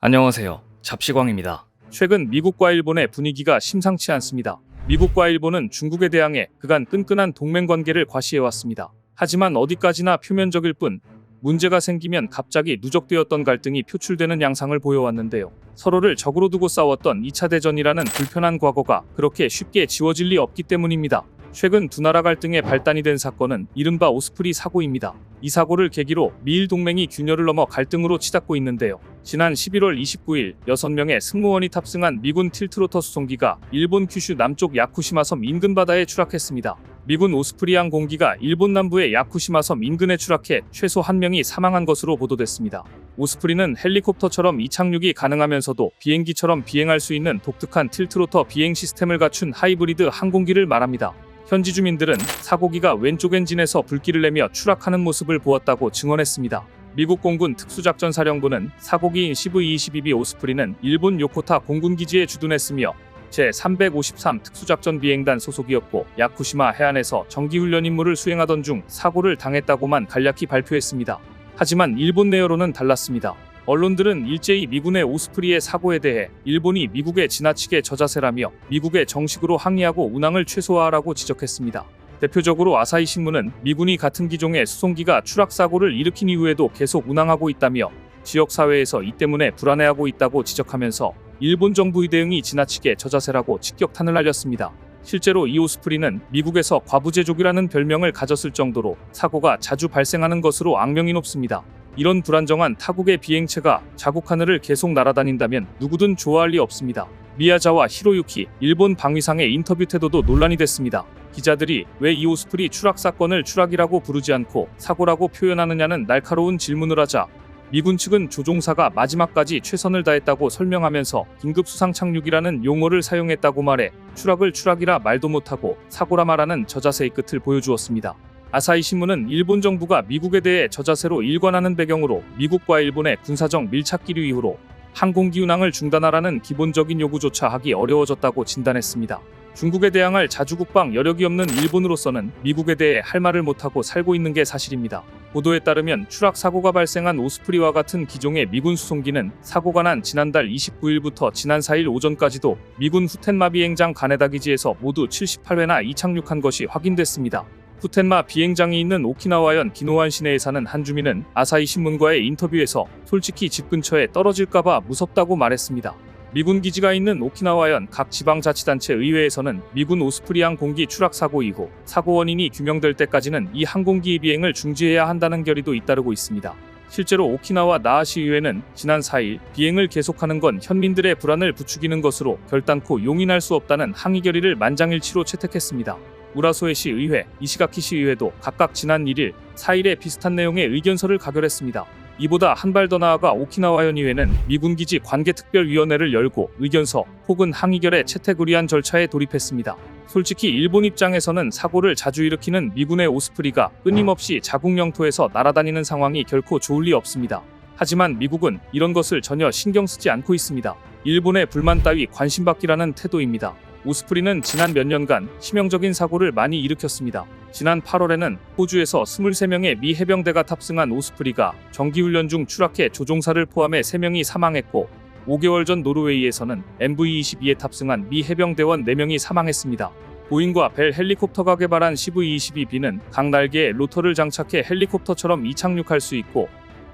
안녕하세요. 잡시광입니다. 최근 미국과 일본의 분위기가 심상치 않습니다. 미국과 일본은 중국에 대항해 그간 끈끈한 동맹 관계를 과시해왔습니다. 하지만 어디까지나 표면적일 뿐 문제가 생기면 갑자기 누적되었던 갈등이 표출되는 양상을 보여왔는데요. 서로를 적으로 두고 싸웠던 2차 대전이라는 불편한 과거가 그렇게 쉽게 지워질 리 없기 때문입니다. 최근 두 나라 갈등의 발단이 된 사건은 이른바 오스프리 사고입니다. 이 사고를 계기로 미일 동맹이 균열을 넘어 갈등으로 치닫고 있는데요. 지난 11월 29일 6명의 승무원이 탑승한 미군 틸트로터 수송기가 일본 큐슈 남쪽 야쿠시마 섬 인근 바다에 추락했습니다. 미군 오스프리 항공기가 일본 남부의 야쿠시마 섬 인근에 추락해 최소 1명이 사망한 것으로 보도됐습니다. 오스프리는 헬리콥터처럼 이착륙이 가능하면서도 비행기처럼 비행할 수 있는 독특한 틸트로터 비행 시스템을 갖춘 하이브리드 항공기를 말합니다. 현지 주민들은 사고기가 왼쪽 엔진에서 불길을 내며 추락하는 모습을 보았다고 증언했습니다. 미국 공군 특수작전사령부는 사고기인 CV-22B 오스프리는 일본 요코타 공군기지에 주둔했으며 제353 특수작전비행단 소속이었고 야쿠시마 해안에서 정기훈련 임무를 수행하던 중 사고를 당했다고만 간략히 발표했습니다. 하지만 일본 내여론은 달랐습니다. 언론들은 일제히 미군의 오스프리의 사고에 대해 일본이 미국에 지나치게 저자세라며 미국에 정식으로 항의하고 운항을 최소화하라고 지적했습니다. 대표적으로 아사히 신문은 미군이 같은 기종의 수송기가 추락사고를 일으킨 이후에도 계속 운항하고 있다며 지역사회에서 이 때문에 불안해하고 있다고 지적하면서 일본 정부의 대응이 지나치게 저자세라고 직격탄을 날렸습니다. 실제로 이 오스프리는 미국에서 과부제족이라는 별명을 가졌을 정도로 사고가 자주 발생하는 것으로 악명이 높습니다. 이런 불안정한 타국의 비행체가 자국 하늘을 계속 날아다닌다면 누구든 좋아할 리 없습니다. 미야자와 히로유키 일본 방위상의 인터뷰 태도도 논란이 됐습니다. 기자들이 왜 이 오스프리 추락 사건을 추락이라고 부르지 않고 사고라고 표현하느냐는 날카로운 질문을 하자 미군 측은 조종사가 마지막까지 최선을 다했다고 설명하면서 긴급 수상 착륙이라는 용어를 사용했다고 말해 추락을 추락이라 말도 못하고 사고라 말하는 저자세의 끝을 보여주었습니다. 아사히 신문은 일본 정부가 미국에 대해 저자세로 일관하는 배경으로 미국과 일본의 군사적 밀착 기류 이후로 항공기 운항을 중단하라는 기본적인 요구조차 하기 어려워졌다고 진단했습니다. 중국에 대항할 자주국방 여력이 없는 일본으로서는 미국에 대해 할 말을 못하고 살고 있는 게 사실입니다. 보도에 따르면 추락 사고가 발생한 오스프리와 같은 기종의 미군 수송기는 사고가 난 지난달 29일부터 지난 4일 오전까지도 미군 후텐마 비행장 가네다 기지에서 모두 78회나 이착륙한 것이 확인됐습니다. 후텐마 비행장이 있는 오키나와현 기노한 시내에 사는 한 주민은 아사히 신문과의 인터뷰에서 솔직히 집 근처에 떨어질까봐 무섭다고 말했습니다. 미군 기지가 있는 오키나와현 각 지방자치단체 의회에서는 미군 오스프리 항공기 추락 사고 이후 사고 원인이 규명될 때까지는 이 항공기의 비행을 중지해야 한다는 결의도 잇따르고 있습니다. 실제로 오키나와 나하시 의회는 지난 4일 비행을 계속하는 건 현민들의 불안을 부추기는 것으로 결단코 용인할 수 없다는 항의 결의를 만장일치로 채택했습니다. 우라소에시 의회, 이시가키시 의회도 각각 지난 1일, 4일에 비슷한 내용의 의견서를 가결했습니다. 이보다 한 발 더 나아가 오키나와현 의회는 미군기지 관계특별위원회를 열고 의견서 혹은 항의결의 채택을 위한 절차에 돌입했습니다. 솔직히 일본 입장에서는 사고를 자주 일으키는 미군의 오스프리가 끊임없이 자국 영토에서 날아다니는 상황이 결코 좋을 리 없습니다. 하지만 미국은 이런 것을 전혀 신경 쓰지 않고 있습니다. 일본의 불만 따위 관심받기라는 태도입니다. 오스프리는 지난 몇 년간 치명적인 사고를 많이 일으켰습니다. 지난 8월에는 호주에서 23명의 미 해병대가 탑승한 오스프리가 정기훈련 중 추락해 조종사를 포함해 3명이 사망했고 5개월 전 노르웨이에서는 MV-22에 탑승한 미 해병대원 4명이 사망했습니다. 보잉과 벨 헬리콥터가 개발한 CV-22B는 각 날개에 로터를 장착해 헬리콥터처럼 이착륙할 수 있고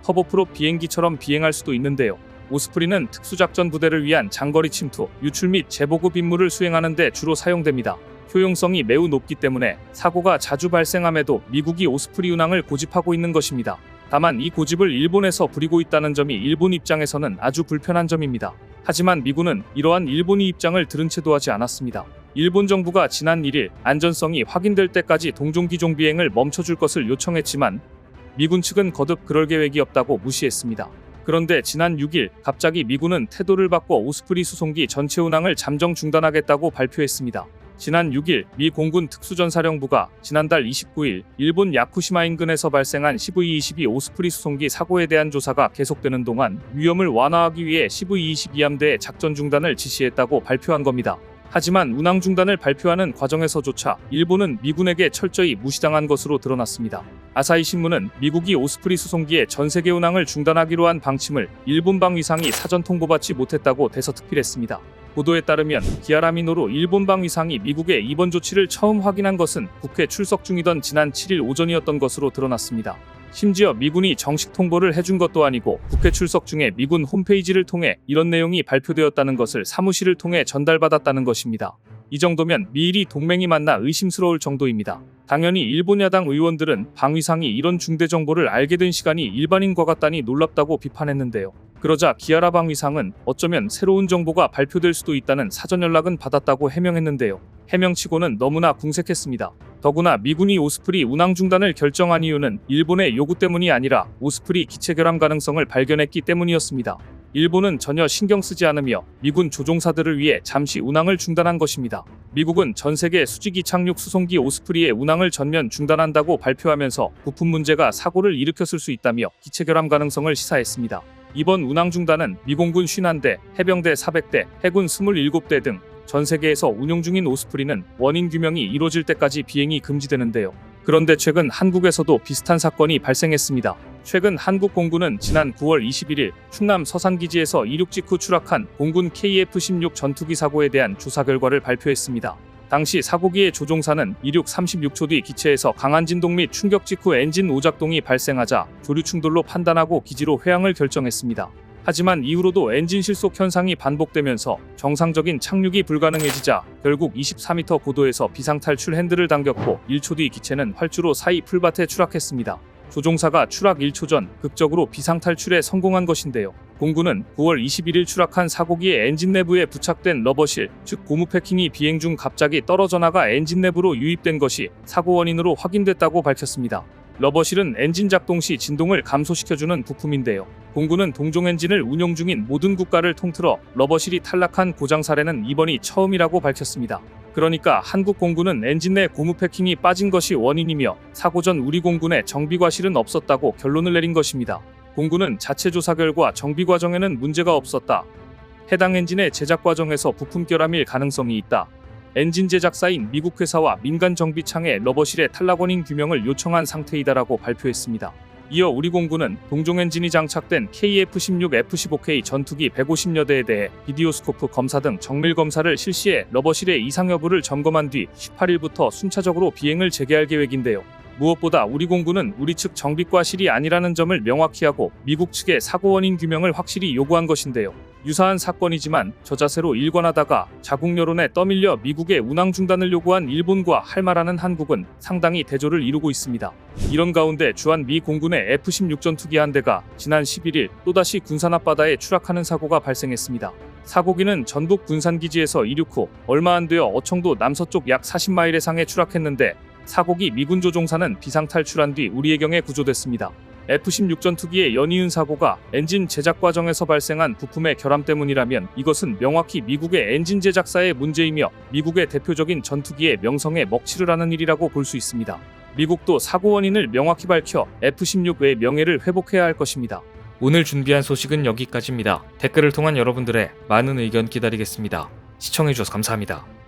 터보프롭 비행기처럼 비행할 수도 있는데요. 오스프리는 특수작전 부대를 위한 장거리 침투, 유출 및 재보급 임무를 수행하는 데 주로 사용됩니다. 효용성이 매우 높기 때문에 사고가 자주 발생함에도 미국이 오스프리 운항을 고집하고 있는 것입니다. 다만 이 고집을 일본에서 부리고 있다는 점이 일본 입장에서는 아주 불편한 점입니다. 하지만 미군은 이러한 일본의 입장을 들은 채도 하지 않았습니다. 일본 정부가 지난 1일 안전성이 확인될 때까지 동종기종 비행을 멈춰줄 것을 요청했지만 미군 측은 거듭 그럴 계획이 없다고 무시했습니다. 그런데 지난 6일 갑자기 미군은 태도를 바꿔 오스프리 수송기 전체 운항을 잠정 중단하겠다고 발표했습니다. 지난 6일 미 공군 특수전사령부가 지난달 29일 일본 야쿠시마 인근에서 발생한 CV-22 오스프리 수송기 사고에 대한 조사가 계속되는 동안 위험을 완화하기 위해 CV-22함대의 작전 중단을 지시했다고 발표한 겁니다. 하지만 운항 중단을 발표하는 과정에서조차 일본은 미군에게 철저히 무시당한 것으로 드러났습니다. 아사히 신문은 미국이 오스프리 수송기의 전세계 운항을 중단하기로 한 방침을 일본 방위상이 사전 통보받지 못했다고 대서특필했습니다. 보도에 따르면 기아라미노로 일본 방위상이 미국의 이번 조치를 처음 확인한 것은 국회 출석 중이던 지난 7일 오전이었던 것으로 드러났습니다. 심지어 미군이 정식 통보를 해준 것도 아니고 국회 출석 중에 미군 홈페이지를 통해 이런 내용이 발표되었다는 것을 사무실을 통해 전달받았다는 것입니다. 이 정도면 미일이 동맹이 맞나 의심스러울 정도입니다. 당연히 일본 야당 의원들은 방위상이 이런 중대 정보를 알게 된 시간이 일반인과 같다니 놀랍다고 비판했는데요. 그러자 기아라 방위상은 어쩌면 새로운 정보가 발표될 수도 있다는 사전 연락은 받았다고 해명했는데요. 해명치고는 너무나 궁색했습니다. 더구나 미군이 오스프리 운항 중단을 결정한 이유는 일본의 요구 때문이 아니라 오스프리 기체 결함 가능성을 발견했기 때문이었습니다. 일본은 전혀 신경 쓰지 않으며 미군 조종사들을 위해 잠시 운항을 중단한 것입니다. 미국은 전 세계 수직이 착륙 수송기 오스프리의 운항을 전면 중단한다고 발표하면서 부품 문제가 사고를 일으켰을 수 있다며 기체 결함 가능성을 시사했습니다. 이번 운항 중단은 미공군 51대, 해병대 400대, 해군 27대 등 전 세계에서 운용 중인 오스프리는 원인 규명이 이루어질 때까지 비행이 금지되는데요. 그런데 최근 한국에서도 비슷한 사건이 발생했습니다. 최근 한국 공군은 지난 9월 21일 충남 서산기지에서 이륙 직후 추락한 공군 KF-16 전투기 사고에 대한 조사 결과를 발표했습니다. 당시 사고기의 조종사는 이륙 36초 뒤 기체에서 강한 진동 및 충격 직후 엔진 오작동이 발생하자 조류 충돌로 판단하고 기지로 회항을 결정했습니다. 하지만 이후로도 엔진 실속 현상이 반복되면서 정상적인 착륙이 불가능해지자 결국 24m 고도에서 비상탈출 핸들을 당겼고 1초 뒤 기체는 활주로 사이 풀밭에 추락했습니다. 조종사가 추락 1초 전 극적으로 비상탈출에 성공한 것인데요. 공군은 9월 21일 추락한 사고기의 엔진 내부에 부착된 러버실, 즉 고무 패킹이 비행 중 갑자기 떨어져 나가 엔진 내부로 유입된 것이 사고 원인으로 확인됐다고 밝혔습니다. 러버실은 엔진 작동 시 진동을 감소시켜주는 부품인데요. 공군은 동종 엔진을 운용 중인 모든 국가를 통틀어 러버실이 탈락한 고장 사례는 이번이 처음이라고 밝혔습니다. 그러니까 한국 공군은 엔진 내 고무 패킹이 빠진 것이 원인이며 사고 전 우리 공군에 정비 과실은 없었다고 결론을 내린 것입니다. 공군은 자체 조사 결과 정비 과정에는 문제가 없었다. 해당 엔진의 제작 과정에서 부품 결함일 가능성이 있다. 엔진 제작사인 미국 회사와 민간 정비창에 러버실의 탈락 원인 규명을 요청한 상태이다라고 발표했습니다. 이어 우리 공군은 동종 엔진이 장착된 KF-16 F-15K 전투기 150여 대에 대해 비디오스코프 검사 등 정밀 검사를 실시해 러버실의 이상 여부를 점검한 뒤 18일부터 순차적으로 비행을 재개할 계획인데요. 무엇보다 우리 공군은 우리 측 정비 과실이 아니라는 점을 명확히 하고 미국 측의 사고 원인 규명을 확실히 요구한 것인데요. 유사한 사건이지만 저자세로 일관하다가 자국 여론에 떠밀려 미국의 운항 중단을 요구한 일본과 할 말하는 한국은 상당히 대조를 이루고 있습니다. 이런 가운데 주한 미 공군의 F-16 전투기 한 대가 지난 11일 또다시 군산 앞바다에 추락하는 사고가 발생했습니다. 사고기는 전북 군산기지에서 이륙 후 얼마 안 되어 어청도 남서쪽 약 40마일의 상에 추락했는데 사고기 미군 조종사는 비상탈출한 뒤 우리해경에 구조됐습니다. F-16 전투기의 연이은 사고가 엔진 제작 과정에서 발생한 부품의 결함 때문이라면 이것은 명확히 미국의 엔진 제작사의 문제이며 미국의 대표적인 전투기의 명성에 먹칠을 하는 일이라고 볼 수 있습니다. 미국도 사고 원인을 명확히 밝혀 F-16의 명예를 회복해야 할 것입니다. 오늘 준비한 소식은 여기까지입니다. 댓글을 통한 여러분들의 많은 의견 기다리겠습니다. 시청해주셔서 감사합니다.